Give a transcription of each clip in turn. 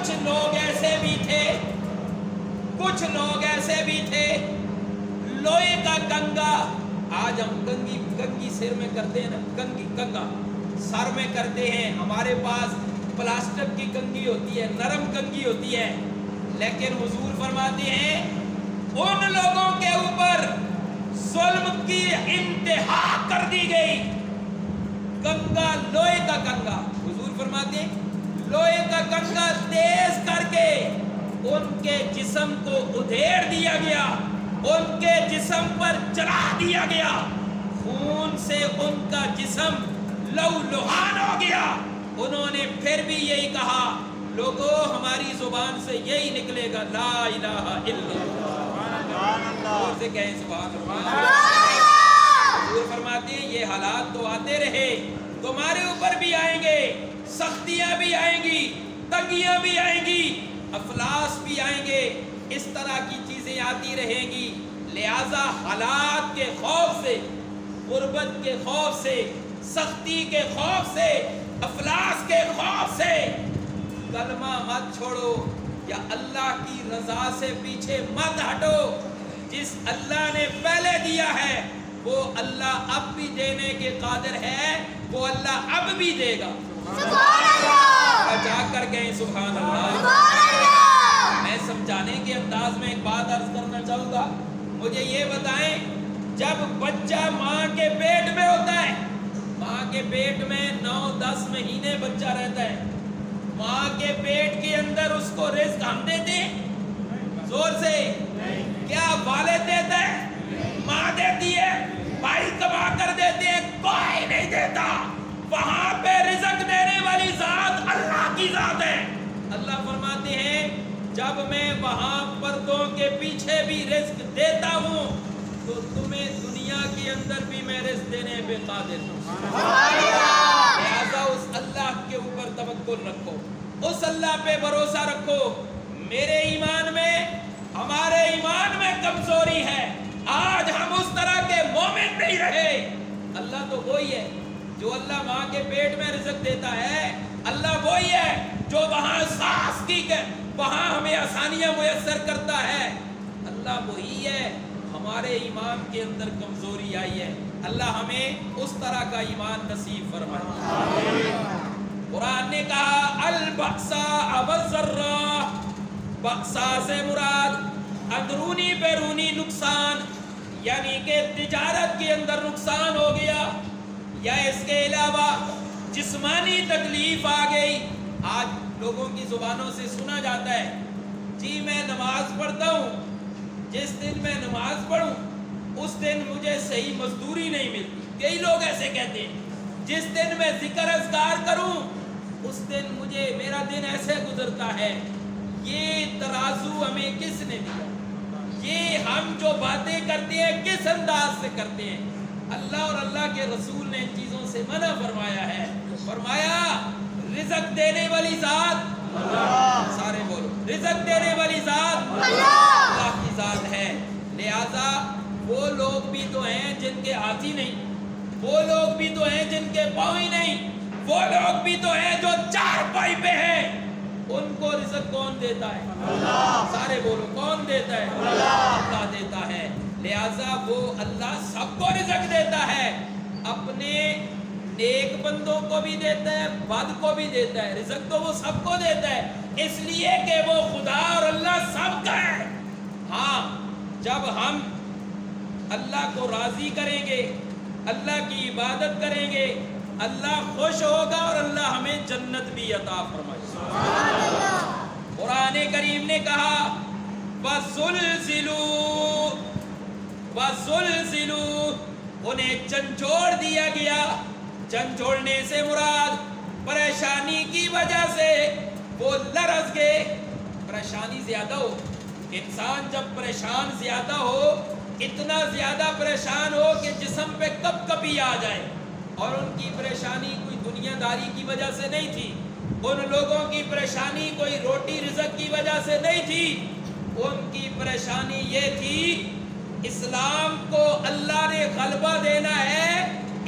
کچھ لوگ ایسے بھی تھے لوہے کا کنگا، آج ہم کنگی سر میں کرتے ہیں نا، کنگا سر میں کرتے ہیں، ہمارے پاس پلاسٹک کی کنگھی ہوتی ہے، نرم کنگھی ہوتی ہے، لیکن حضور فرماتے ہیں ان لوگوں کے اوپر ظلم کی انتہا کر دی گئی، کنگا لوہے کا کنگا، حضور فرماتے ہیں لوہے کا کنگا تیز کر کے ان کے جسم کو ادھیڑ دیا گیا، ان کے جسم پر چلا دیا گیا، خون سے ان کا جسم لہولہان ہو گیا۔ انہوں نے پھر بھی یہی کہا، لوگوں ہماری زبان سے یہی نکلے گا لا الہ الا اللہ، اور سے کہیں سبحان اللہ۔ حضور فرماتے ہیں یہ حالات تو آتے رہے، تمہارے اوپر بھی آئیں گے، سختیاں بھی آئیں گی، تنگیاں بھی آئیں گی، افلاس بھی آئیں گے، اس طرح کی چیزیں آتی رہیں گی، لہذا حالات کے خوف سے، غربت کے خوف سے، سختی کے خوف سے، افلاس کے خوف سے کلمہ مت چھوڑو، یا اللہ کی رضا سے پیچھے مت ہٹو۔ جس اللہ نے پہلے دیا ہے وہ اللہ اب بھی دینے کے قادر ہے، وہ اللہ اب بھی دے گا۔ سبحان اللہ، جا کر گئے سبحان اللہ۔ سبحان اللہ۔ میں سمجھانے کے انداز میں ایک بات عرض کرنا چاہوں گا، مجھے یہ بتائیں جب بچہ ماں کے پیٹ میں ہوتا ہے، ماں کے پیٹ میں 9-10 مہینے بچہ رہتا ہے، ماں کے پیٹ کے اندر اس کو رزق ہم دیتے ہیں زور سے؟ کیا والد دیتا ہے؟ ماں دیتی ہے؟ بھائی کما کر دیتے ہیں؟ کوئی نہیں دیتا۔ وہاں پہ رزق دینے والی ذات اللہ کی ذات ہے۔ اللہ فرماتے ہیں جب میں وہاں پردوں کے پیچھے بھی رزق دیتا ہوں تو تمہیں دنیا کے اندر بھی میں رزق دینے پہ قادر ہوں۔ لہذا اس اللہ کے اوپر توکل رکھو، اس اللہ پہ بھروسہ رکھو۔ میرے ایمان میں، ہمارے ایمان میں کمزوری ہے، آج ہم اس طرح کے مومن نہیں رہے۔ اللہ تو وہی ہے جو اللہ ماں کے پیٹ میں رزق دیتا ہے، اللہ وہی ہے جو وہاں سانس کی وہاں ہمیں آسانیاں میسر کرتا ہے، اللہ وہی ہے۔ ہمارے ایمان کے اندر کمزوری آئی ہے، اللہ ہمیں اس طرح کا ایمان نصیب فرمائے۔ قرآن نے کہا البأساء والضراء، بأساء سے مراد اندرونی بیرونی نقصان، یعنی کہ تجارت کے اندر نقصان ہو گیا، یا اس کے علاوہ جسمانی تکلیف آ گئی۔ آج لوگوں کی زبانوں سے سنا جاتا ہے جی میں نماز پڑھتا ہوں، جس دن میں نماز پڑھوں اس دن مجھے صحیح مزدوری نہیں ملتی۔ کئی لوگ ایسے کہتے ہیں جس دن میں ذکر اذکار کروں اس دن مجھے میرا دن ایسے گزرتا ہے۔ یہ ترازو ہمیں کس نے دیا؟ یہ ہم جو باتیں کرتے ہیں کس انداز سے کرتے ہیں؟ اللہ اور اللہ کے رسول نے ان چیزوں سے منع فرمایا ہے۔ فرمایا رزق دینے والی ذات اللہ، سارے بولو رزق دینے والی ذات اللہ کی ذات ہے۔ لہذا وہ لوگ بھی تو ہیں جن کے ہاتھ ہی نہیں، وہ لوگ بھی تو ہیں جن کے پاؤں ہی نہیں، وہ لوگ بھی تو ہیں جو چار پائی پہ ہیں، ان کو رزق کون دیتا ہے؟ اللہ، سارے بولو کون دیتا ہے؟ اللہ دیتا ہے۔ لہذا وہ اللہ سب کو رزق دیتا ہے، اپنے نیک بندوں کو بھی دیتا ہے، بد کو بھی دیتا ہے، رزق تو وہ سب کو دیتا ہے، اس لیے کہ وہ خدا اور اللہ سب کا ہے۔ ہاں جب ہم اللہ کو راضی کریں گے، اللہ کی عبادت کریں گے، اللہ خوش ہوگا اور اللہ ہمیں جنت بھی عطا فرمائے۔ قرآن کریم نے کہا وَزُلْزِلُوا، وَزُلْزِلُوا، انہیں جھنجھوڑ دیا گیا۔ جھنجھوڑنے سے مراد پریشانی کی وجہ سے وہ لرز گئے۔ پریشانی زیادہ ہو، انسان جب پریشان زیادہ ہو، اتنا زیادہ پریشان ہو کہ جسم پہ کب کبھی آ جائے، اور ان کی پریشانی کوئی دنیا داری کی وجہ سے نہیں تھی، ان لوگوں کی پریشانی کوئی روٹی رزق کی وجہ سے نہیں تھی، ان کی پریشانی یہ تھی اسلام کو اللہ نے غلبہ دینا ہے،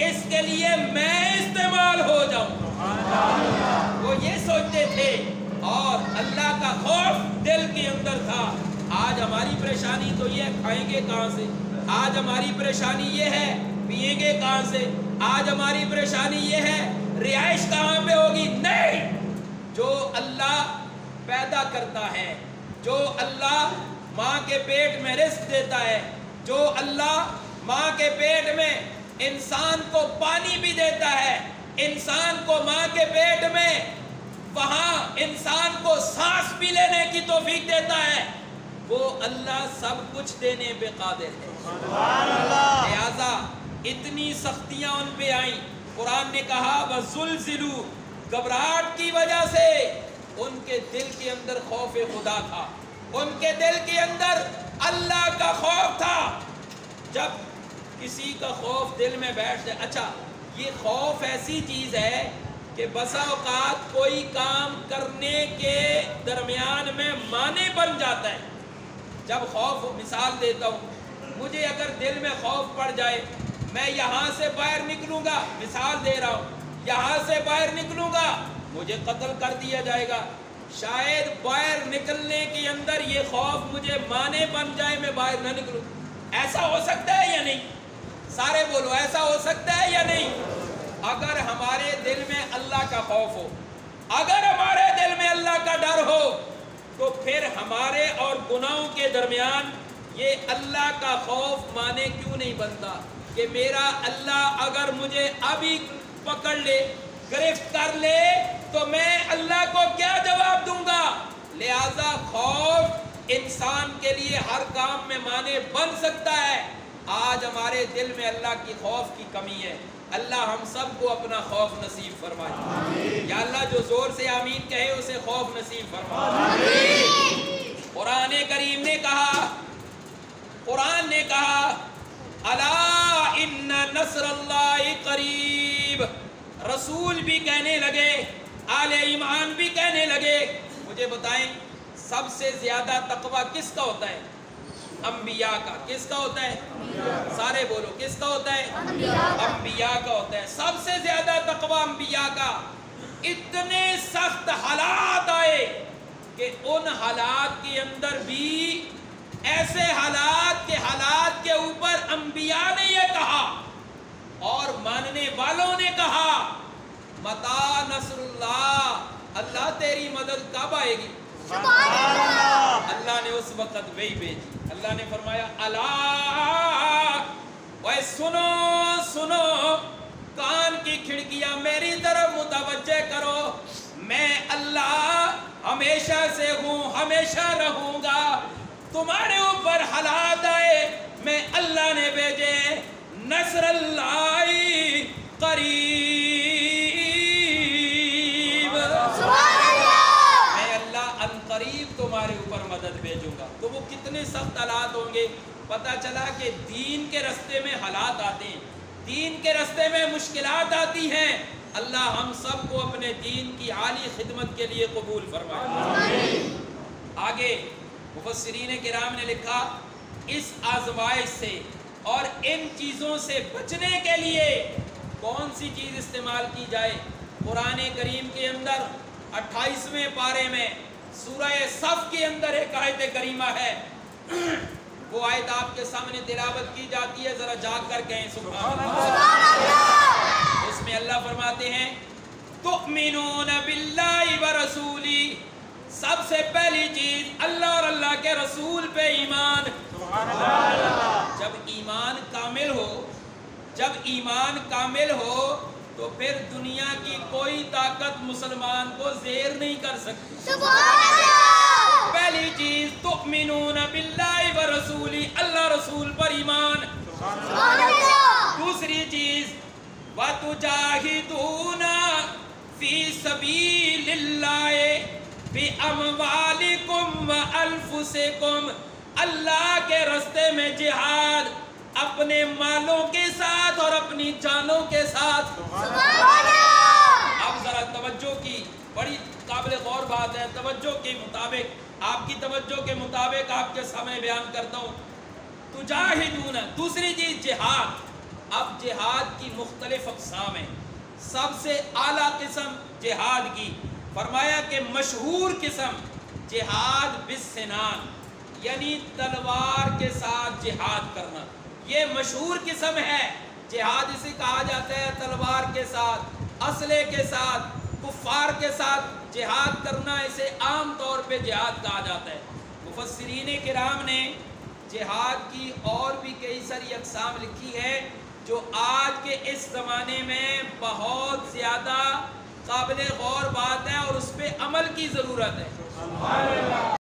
اس کے لیے میں استعمال ہو جاؤں۔ وہ یہ سوچتے تھے اور اللہ کا خوف دل کے اندر تھا. آج ہماری پریشانی تو یہ ہے کھائیں گے کہاں سے, آج ہماری پریشانی یہ ہے پئیں گے کہاں سے, آج ہماری پریشانی یہ ہے رہائش کہاں پہ ہوگی. نہیں, جو اللہ پیدا کرتا ہے, جو اللہ ماں کے پیٹ میں رزق دیتا ہے, جو اللہ ماں کے پیٹ میں انسان کو پانی بھی دیتا ہے, انسان کو ماں کے پیٹ میں وہاں انسان کو سانس بھی لینے کی توفیق دیتا ہے, وہ اللہ سب کچھ دینے پہ قادر ہے. لہذا اتنی سختیاں ان پہ آئیں. قرآن نے کہا وَزُلْزِلُوا, گھبراہٹ کی وجہ سے ان کے دل کے اندر خوف خدا تھا, ان کے دل کے اندر اللہ کا خوف تھا. جب کسی کا خوف دل میں بیٹھ جائے, اچھا یہ خوف ایسی چیز ہے کہ بسا اوقات کوئی کام کرنے کے درمیان میں مانع بن جاتا ہے. جب خوف, مثال دیتا ہوں, مجھے اگر دل میں خوف پڑ جائے میں یہاں سے باہر نکلوں گا, مثال دے رہا ہوں, یہاں سے باہر نکلوں گا مجھے قتل کر دیا جائے گا, شاید باہر نکلنے کے اندر یہ خوف مجھے مانع بن جائے میں باہر نہ نکلوں. ایسا ہو سکتا ہے یا نہیں؟ سارے بولو, ایسا ہو سکتا ہے یا نہیں؟ اگر ہمارے دل میں اللہ کا خوف ہو, اگر ہمارے دل میں اللہ کا ڈر ہو, تو پھر ہمارے اور گناہوں کے درمیان یہ اللہ کا خوف مانے کیوں نہیں بنتا کہ میرا اللہ اگر مجھے ابھی پکڑ لے, گرفت کر لے, تو میں اللہ کو کیا جواب دوں گا. لہذا خوف انسان کے لیے ہر کام میں مانے بن سکتا ہے. آج ہمارے دل میں اللہ کی خوف کی کمی ہے. اللہ ہم سب کو اپنا خوف نصیب فرمائے. یا اللہ جو زور سے آمین کہے اسے خوف نصیب فرمائے. قرآن کریم نے کہا, قرآن نے کہا الا ان نصر اللہ قریب. رسول بھی کہنے لگے, آل ایمان بھی کہنے لگے, مجھے بتائیں سب سے زیادہ تقوی کس کا ہوتا ہے؟ انبیاء کا. کس کا ہوتا ہے؟ سارے بولو, کس کا ہوتا ہے؟ انبیاء کا ہوتا ہے. سب سے زیادہ تقوی انبیاء کا. اتنے سخت حالات آئے کہ ان حالات کے اندر بھی ایسے حالات کے حالات کے اوپر انبیاء نے یہ کہا اور ماننے والوں نے کہا متا نصر اللہ, اللہ تیری مدد کب آئے گی؟ اللہ نے اس وقت وہی بھیجی. اللہ نے فرمایا الا, اوے سنو سنو, کان کی کھڑکیاں میری طرف متوجہ کرو, میں اللہ ہمیشہ سے ہوں, ہمیشہ رہوں گا. تمہارے اوپر حالات آئے, میں اللہ نے بھیجے. نصر اللہ قریب, میں اللہ ان قریب تمہارے اوپر مدد بھیجوں گا. تو وہ کتنے سخت حالات ہوں گے. پتہ چلا کہ دین کے رستے میں حالات آتے ہیں, دین کے رستے میں مشکلات آتی ہیں. اللہ ہم سب کو اپنے دین کی عالی خدمت کے لیے قبول فرمائے. آگے مفسرین کرام نے لکھا اس آزمائش سے اور ان چیزوں سے بچنے کے لیے کون سی چیز استعمال کی جائے. قرآن کریم کے اندر 28ویں پارے میں سورہ صف کے اندر ایک آیت کریمہ ہے, وہ آیت آپ کے سامنے تلاوت کی جاتی ہے, ذرا جاگ کر کہیں سبحان اللہ. اس میں اللہ فرماتے ہیں تؤمنون باللہ ورسولی, سب سے پہلی چیز اللہ اور اللہ کے رسول پہ ایمان. جب ایمان کامل ہو, جب ایمان کامل ہو تو پھر دنیا کی کوئی طاقت مسلمان کو زیر نہیں کر سکتی. پہلی چیز تؤمنون باللہ ورسولی, اللہ رسول پر ایمان. دوسری چیز وَتُجَاهِدُونَ فِي سَبِيلِ اللَّهِ بِأَمْوَالِكُمْ وَأَنفُسِكُمْ, اللہ کے راستے میں جہاد اپنے مالوں کے ساتھ اور اپنی جانوں کے ساتھ. اب ذرا توجہ کی, بڑی قابل غور بات ہے, توجہ کے مطابق, آپ کی توجہ کے مطابق آپ کے سامنے بیان کرتا ہوں. تجاہدون, دوسری چیز جہاد. اب جہاد کی مختلف اقسام ہیں. سب سے اعلیٰ قسم جہاد کی فرمایا کہ مشہور قسم جہاد بالسنان، یعنی تلوار کے ساتھ جہاد کرنا، یہ مشہور قسم ہے جہاد، اسے کہا جاتا ہے تلوار کے ساتھ، اسلحے کے ساتھ، کفار کے ساتھ جہاد کرنا، اسے عام طور پہ جہاد کہا جاتا ہے۔ مفسرین کرام نے جہاد کی اور بھی کئی ساری اقسام لکھی ہے جو آج کے اس زمانے میں بہت زیادہ قابل غور بات ہے اور اس پہ عمل کی ضرورت ہے۔